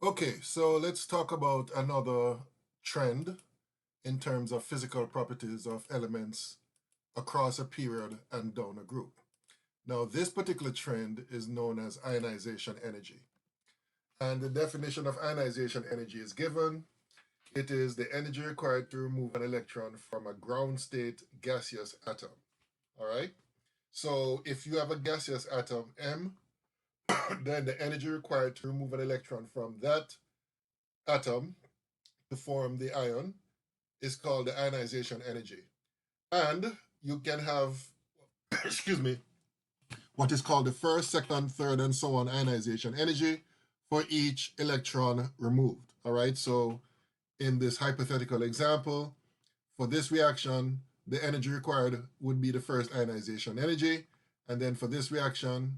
Okay, so let's talk about another trend in terms of physical properties of elements across a period and down a group. Now, this particular trend is known as ionization energy. And the definition of ionization energy is given. It is the energy required to remove an electron from a ground state gaseous atom. All right? So if you have a gaseous atom M, then the energy required to remove an electron from that atom to form the ion is called the ionization energy. And you can have, excuse me, what is called the first, second, third, and so on ionization energy for each electron removed. All right, so in this hypothetical example, for this reaction, the energy required would be the first ionization energy. And then for this reaction,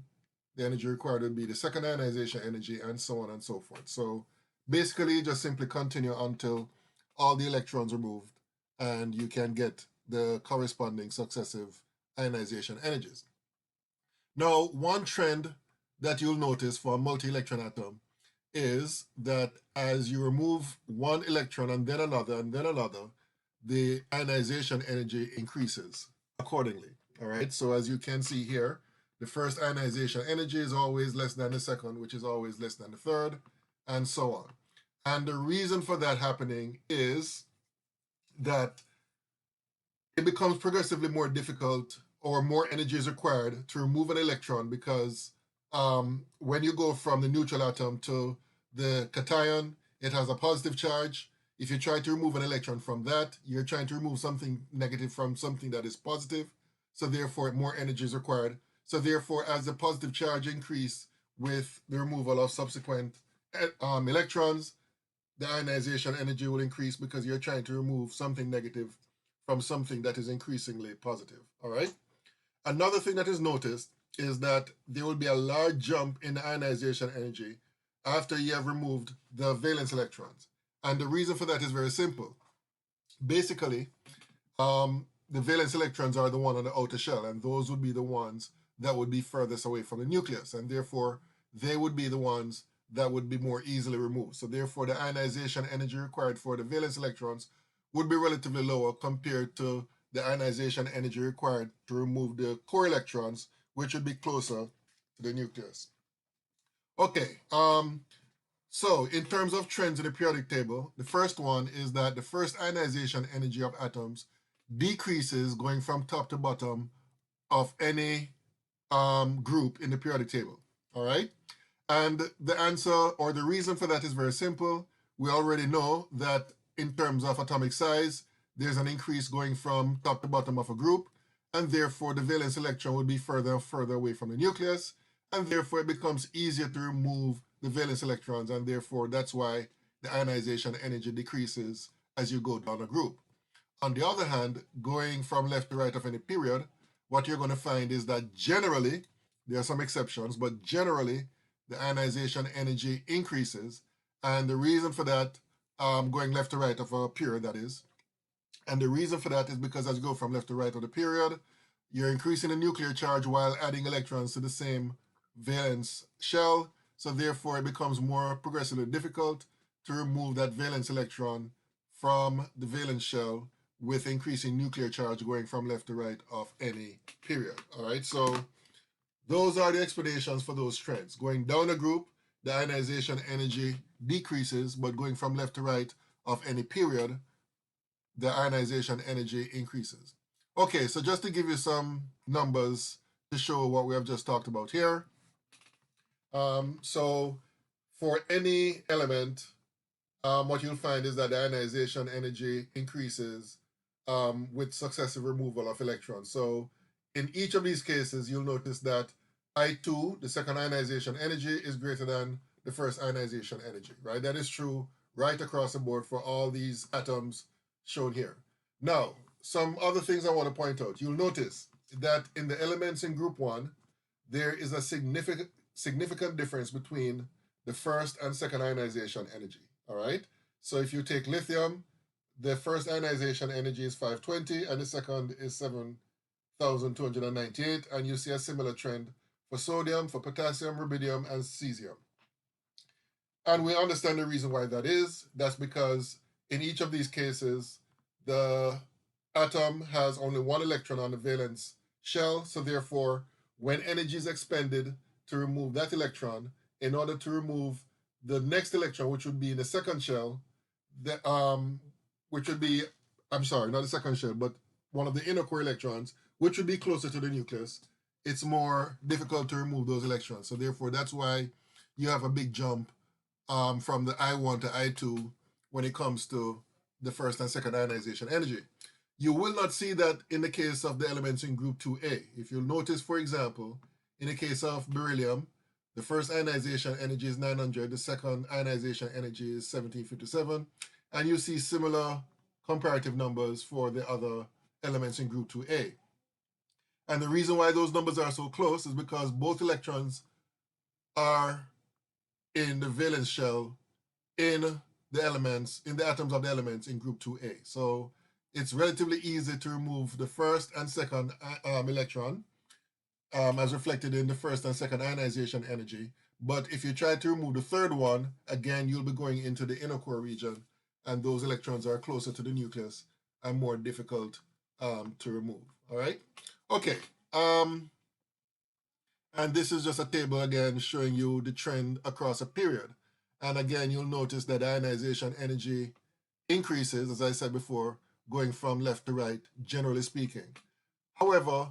the energy required would be the second ionization energy, and so on and so forth. So basically, just simply continue until all the electrons are removed, and you can get the corresponding successive ionization energies. Now, one trend that you'll notice for a multi-electron atom is that as you remove one electron and then another, the ionization energy increases accordingly. All right, so as you can see here, the first ionization energy is always less than the second, which is always less than the third, and so on. And the reason for that happening is that it becomes progressively more difficult or more energy is required to remove an electron because when you go from the neutral atom to the cation, it has a positive charge. If you try to remove an electron from that, you're trying to remove something negative from something that is positive. So therefore, more energy is required. So therefore, as the positive charge increase with the removal of subsequent electrons, the ionization energy will increase because you're trying to remove something negative from something that is increasingly positive. All right. Another thing that is noticed is that there will be a large jump in the ionization energy after you have removed the valence electrons. And the reason for that is very simple. Basically, the valence electrons are the one on the outer shell, and those would be the ones that would be furthest away from the nucleus, and therefore they would be the ones that would be more easily removed. So therefore, the ionization energy required for the valence electrons would be relatively lower compared to the ionization energy required to remove the core electrons, which would be closer to the nucleus. Okay, so in terms of trends in the periodic table, the first one is that the first ionization energy of atoms decreases going from top to bottom of any group in the periodic table. All right. And the answer or the reason for that is very simple. We already know that in terms of atomic size, there's an increase going from top to bottom of a group, and therefore the valence electron will be further and further away from the nucleus, and therefore it becomes easier to remove the valence electrons, and therefore that's why the ionization energy decreases as you go down a group. On the other hand, going from left to right of any period, what you're going to find is that generally, there are some exceptions, but generally, the ionization energy increases. And the reason for that, going left to right of a period, that is, and the reason for that is because as you go from left to right of the period, you're increasing the nuclear charge while adding electrons to the same valence shell. So therefore, it becomes more progressively difficult to remove that valence electron from the valence shell with increasing nuclear charge going from left to right of any period. All right, so those are the explanations for those trends. Going down a group, the ionization energy decreases, but going from left to right of any period, the ionization energy increases. Okay, so just to give you some numbers to show what we have just talked about here. So for any element, what you'll find is that the ionization energy increases with successive removal of electrons. So in each of these cases, you'll notice that I2, the second ionization energy, is greater than the first ionization energy, right? That is true right across the board for all these atoms shown here. Now, some other things I want to point out. You'll notice that in the elements in group 1, there is a significant difference between the first and second ionization energy, all right? So if you take lithium, the first ionization energy is 520 and the second is 7,298, and you see a similar trend for sodium, for potassium, rubidium, and cesium. And we understand the reason why that is. That's because in each of these cases, the atom has only one electron on the valence shell. So therefore, when energy is expended to remove that electron, in order to remove the next electron, which would be in the second shell, which would be, I'm sorry, not the second shell, but one of the inner core electrons, which would be closer to the nucleus, it's more difficult to remove those electrons. So therefore, that's why you have a big jump from the I1 to I2 when it comes to the first and second ionization energy. You will not see that in the case of the elements in group 2A. If you'll notice, for example, in the case of beryllium, the first ionization energy is 900, the second ionization energy is 1757, and you see similar comparative numbers for the other elements in group 2A. And the reason why those numbers are so close is because both electrons are in the valence shell in the elements, in the atoms of the elements in group 2A. So it's relatively easy to remove the first and second electron as reflected in the first and second ionization energy. But if you try to remove the third one, again, you'll be going into the inner core region, and those electrons are closer to the nucleus and more difficult to remove. All right? Okay. And this is just a table again showing you the trend across a period. And again, you'll notice that ionization energy increases, as I said before, going from left to right, generally speaking. However,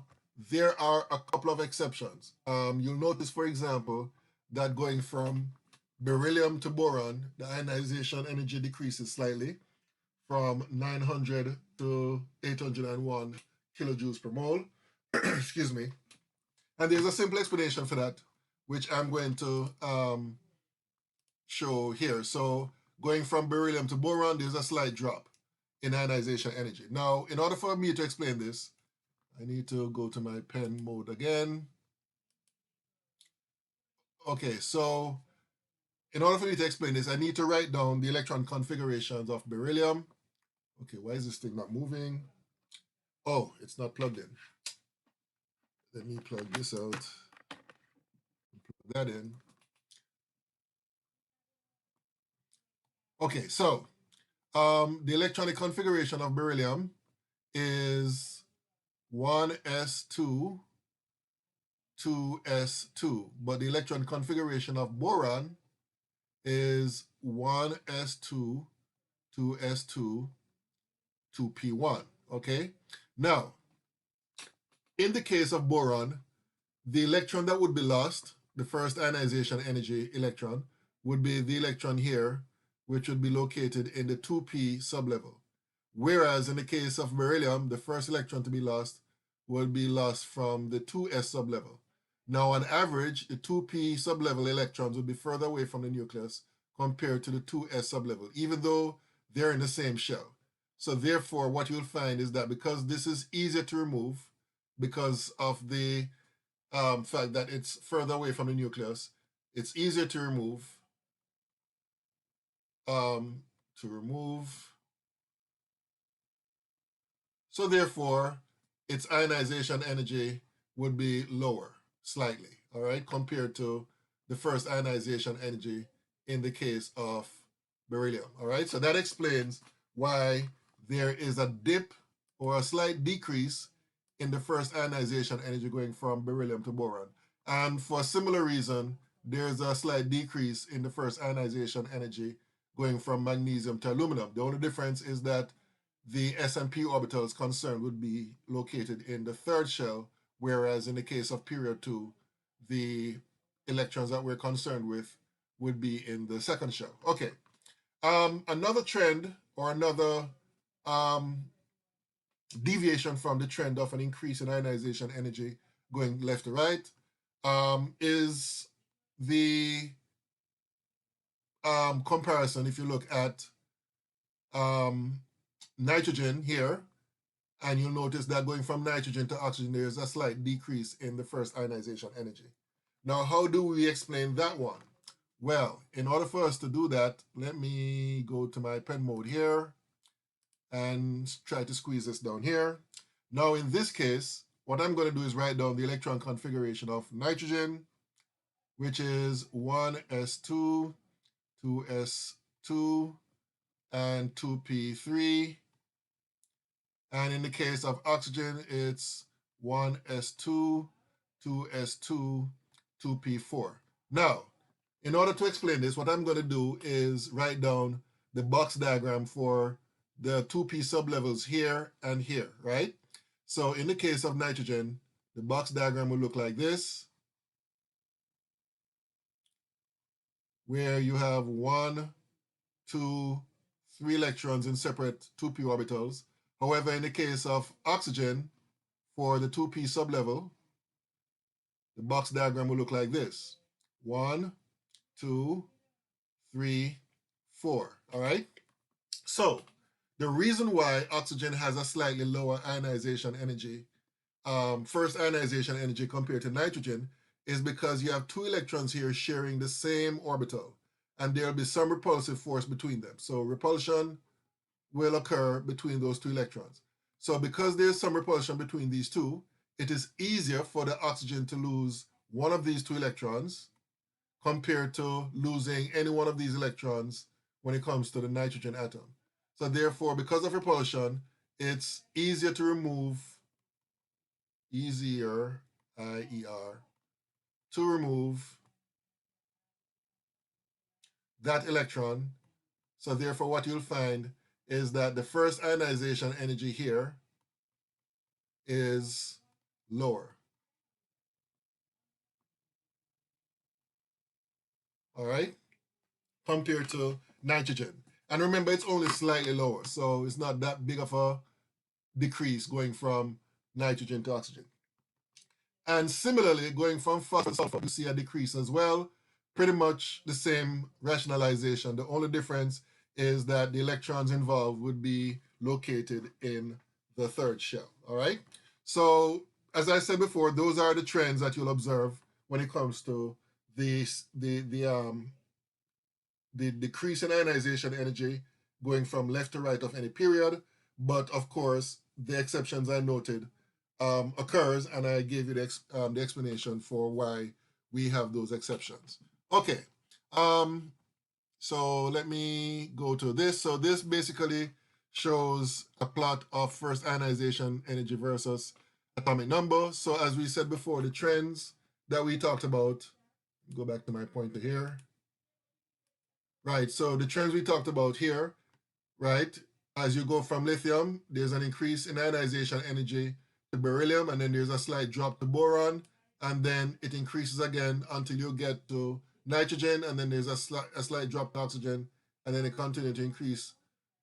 there are a couple of exceptions. You'll notice, for example, that going from beryllium to boron, the ionization energy decreases slightly from 900 to 801 kilojoules per mole. Excuse me. And there's a simple explanation for that, which I'm going to show here. So going from beryllium to boron, there's a slight drop in ionization energy. Now, in order for me to explain this, I need to go to my pen mode again. Okay, so in order for me to explain this, I need to write down the electron configurations of beryllium. Okay, why is this thing not moving? Oh, it's not plugged in. Let me plug this out, plug that in. Okay, so the electronic configuration of beryllium is 1s2, 2s2, but the electron configuration of boron is 1s2, 2s2, 2p1, okay? Now, in the case of boron, the electron that would be lost, the first ionization energy electron, would be the electron here, which would be located in the 2p sublevel. Whereas in the case of beryllium, the first electron to be lost will be lost from the 2s sublevel. Now, on average, the 2p sublevel electrons will be further away from the nucleus compared to the 2s sublevel, even though they're in the same shell. So therefore, what you'll find is that because this is easier to remove, because of the fact that it's further away from the nucleus, it's easier to remove. So therefore, its ionization energy would be lower, slightly, all right, compared to the first ionization energy in the case of beryllium, all right? So that explains why there is a dip or a slight decrease in the first ionization energy going from beryllium to boron. And for a similar reason, there's a slight decrease in the first ionization energy going from magnesium to aluminum. The only difference is that the s and p orbitals concerned would be located in the third shell, whereas in the case of period 2, the electrons that we're concerned with would be in the second shell. Okay. Another trend or another deviation from the trend of an increase in ionization energy going left to right is the comparison. If you look at nitrogen here, and you'll notice that going from nitrogen to oxygen, there's a slight decrease in the first ionization energy. Now, how do we explain that one? Well, in order for us to do that, let me go to my pen mode here and try to squeeze this down here. Now, in this case, what I'm going to do is write down the electron configuration of nitrogen, which is 1s2, 2s2, and 2p3. And in the case of oxygen, it's 1s2, 2s2, 2p4. Now, in order to explain this, what I'm going to do is write down the box diagram for the 2p sublevels here and here, right? So in the case of nitrogen, the box diagram will look like this, where you have 1, 2, 3 electrons in separate 2p orbitals. However, in the case of oxygen, for the 2p sublevel, the box diagram will look like this. 1, 2, 3, 4. All right? So the reason why oxygen has a slightly lower ionization energy, first ionization energy compared to nitrogen, is because you have 2 electrons here sharing the same orbital, and there will be some repulsive force between them. So repulsion will occur between those 2 electrons. So because there's some repulsion between these two, it is easier for the oxygen to lose one of these 2 electrons compared to losing any one of these electrons when it comes to the nitrogen atom. So therefore, because of repulsion, it's easier to remove, easier, I-E-R, to remove that electron. So therefore, what you'll find is that the first ionization energy here is lower. All right, compared to nitrogen. And remember, it's only slightly lower, so it's not that big of a decrease going from nitrogen to oxygen. And similarly, going from phosphorus to sulfur, you see a decrease as well. Pretty much the same rationalization. The only difference is that the electrons involved would be located in the third shell. All right. So as I said before, those are the trends that you'll observe when it comes to the decrease in ionization energy going from left to right of any period. But of course, the exceptions I noted occurs, and I gave you the explanation for why we have those exceptions. Okay, so let me go to this. So this basically shows a plot of first ionization energy versus atomic number. So as we said before, the trends that we talked about, go back to my pointer here. Right, so the trends we talked about here, right? As you go from lithium, there's an increase in ionization energy to beryllium, and then there's a slight drop to boron, and then it increases again until you get to nitrogen, and then there's a slight drop to oxygen, and then it continues to increase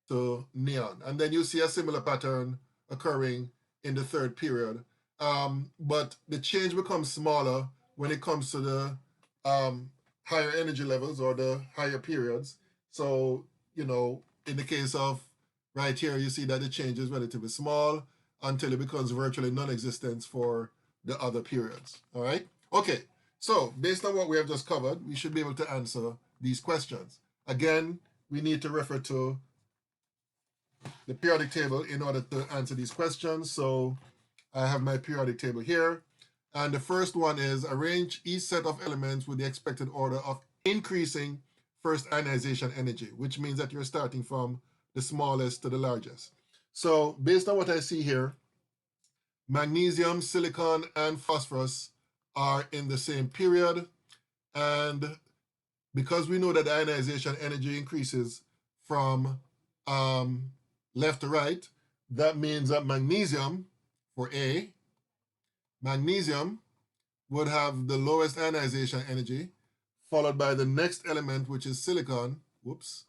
to neon. And then you see a similar pattern occurring in the third period. But the change becomes smaller when it comes to the higher energy levels or the higher periods. So, you know, in the case of right here, you see that the change is relatively small until it becomes virtually non-existent for the other periods. All right. Okay. So based on what we have just covered, we should be able to answer these questions. Again, we need to refer to the periodic table in order to answer these questions. So I have my periodic table here. And the first one is arrange each set of elements with the expected order of increasing first ionization energy, which means that you're starting from the smallest to the largest. So based on what I see here, magnesium, silicon, and phosphorus are in the same period. And because we know that the ionization energy increases from left to right, that means that magnesium, for A, magnesium would have the lowest ionization energy, followed by the next element, which is silicon, which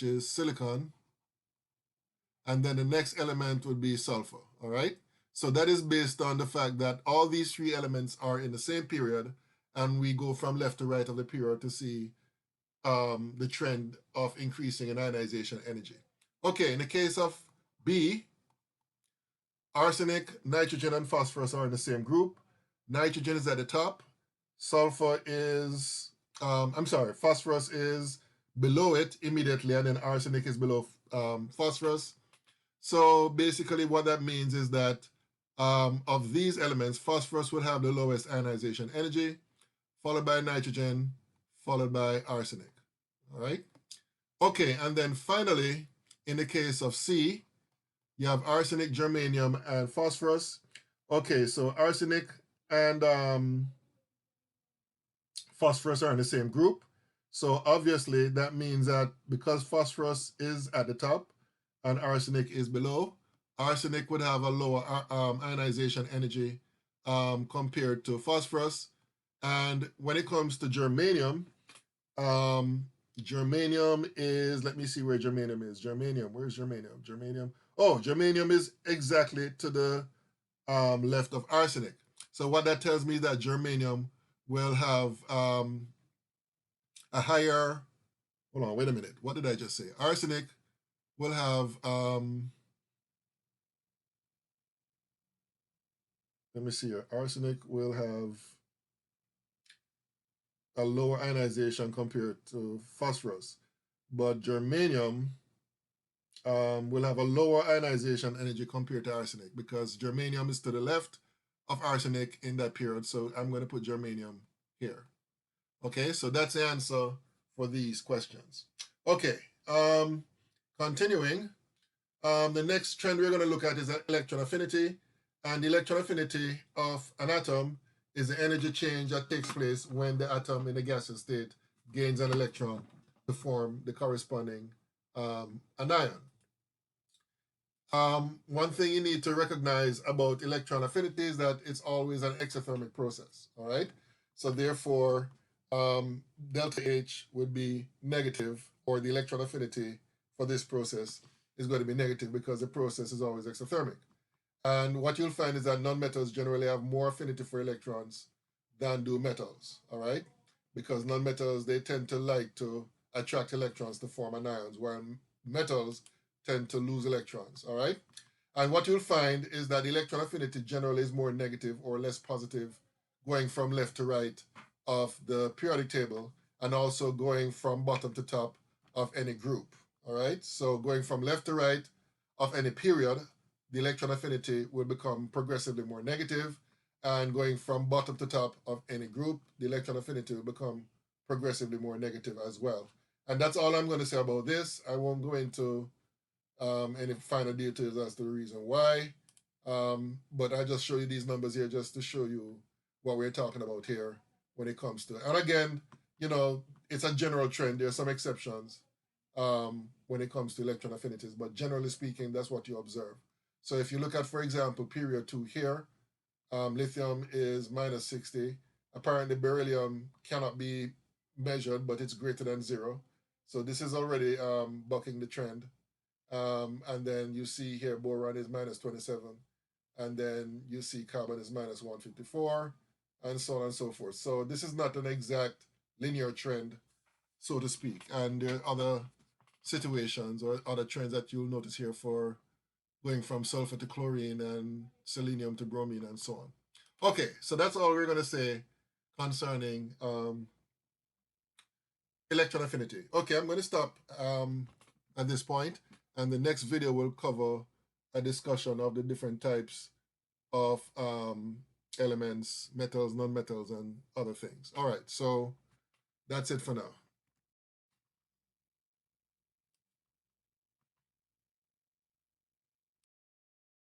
is silicon, and then the next element would be sulfur, all right? So that is based on the fact that all these 3 elements are in the same period, and we go from left to right of the period to see the trend of increasing in ionization energy. Okay, in the case of B, arsenic, nitrogen, and phosphorus are in the same group. Nitrogen is at the top. Sulfur is, phosphorus is below it immediately, and then arsenic is below phosphorus. So basically what that means is that of these elements, phosphorus would have the lowest ionization energy, followed by nitrogen, followed by arsenic. All right. Okay, and then finally, in the case of C, you have arsenic, germanium, and phosphorus. Okay, so arsenic and phosphorus are in the same group. So obviously that means that because phosphorus is at the top and arsenic is below, arsenic would have a lower ionization energy compared to phosphorus. And when it comes to germanium, germanium is, let me see where germanium is. Germanium, where's germanium? Germanium. Oh, germanium is exactly to the left of arsenic. So what that tells me is that germanium will have a higher, hold on, wait a minute. What did I just say? Arsenic will have, let me see here. Arsenic will have a lower ionization compared to phosphorus, but germanium will have a lower ionization energy compared to arsenic because germanium is to the left of arsenic in that period. So I'm going to put germanium here. Okay, so that's the answer for these questions. Okay, continuing, the next trend we're going to look at is electron affinity. And the electron affinity of an atom is the energy change that takes place when the atom in the gaseous state gains an electron to form the corresponding anion. One thing you need to recognize about electron affinity is that it's always an exothermic process, all right? So therefore, delta H would be negative, or the electron affinity for this process is going to be negative because the process is always exothermic. And what you'll find is that nonmetals generally have more affinity for electrons than do metals, all right? Because nonmetals, they tend to like to attract electrons to form anions, while metals tend to lose electrons, all right? And what you'll find is that electron affinity generally is more negative or less positive going from left to right of the periodic table, and also going from bottom to top of any group, all right? So going from left to right of any period, the electron affinity will become progressively more negative, and going from bottom to top of any group, the electron affinity will become progressively more negative as well. And that's all I'm going to say about this. I won't go into any finer details as to the reason why, but I just show you these numbers here just to show you what we're talking about here when it comes to it. And again, you know, it's a general trend. There are some exceptions when it comes to electron affinities, but generally speaking, that's what you observe. So if you look at, for example, period 2 here, lithium is minus 60. Apparently beryllium cannot be measured, but it's greater than 0. So this is already bucking the trend. And then you see here boron is minus 27. And then you see carbon is minus 154, and so on and so forth. So this is not an exact linear trend, so to speak. And there are other situations or other trends that you'll notice here for going from sulfur to chlorine and selenium to bromine and so on. Okay, so that's all we're going to say concerning electron affinity. Okay, I'm going to stop at this point, and the next video will cover a discussion of the different types of elements, metals, non-metals, and other things. All right, so that's it for now.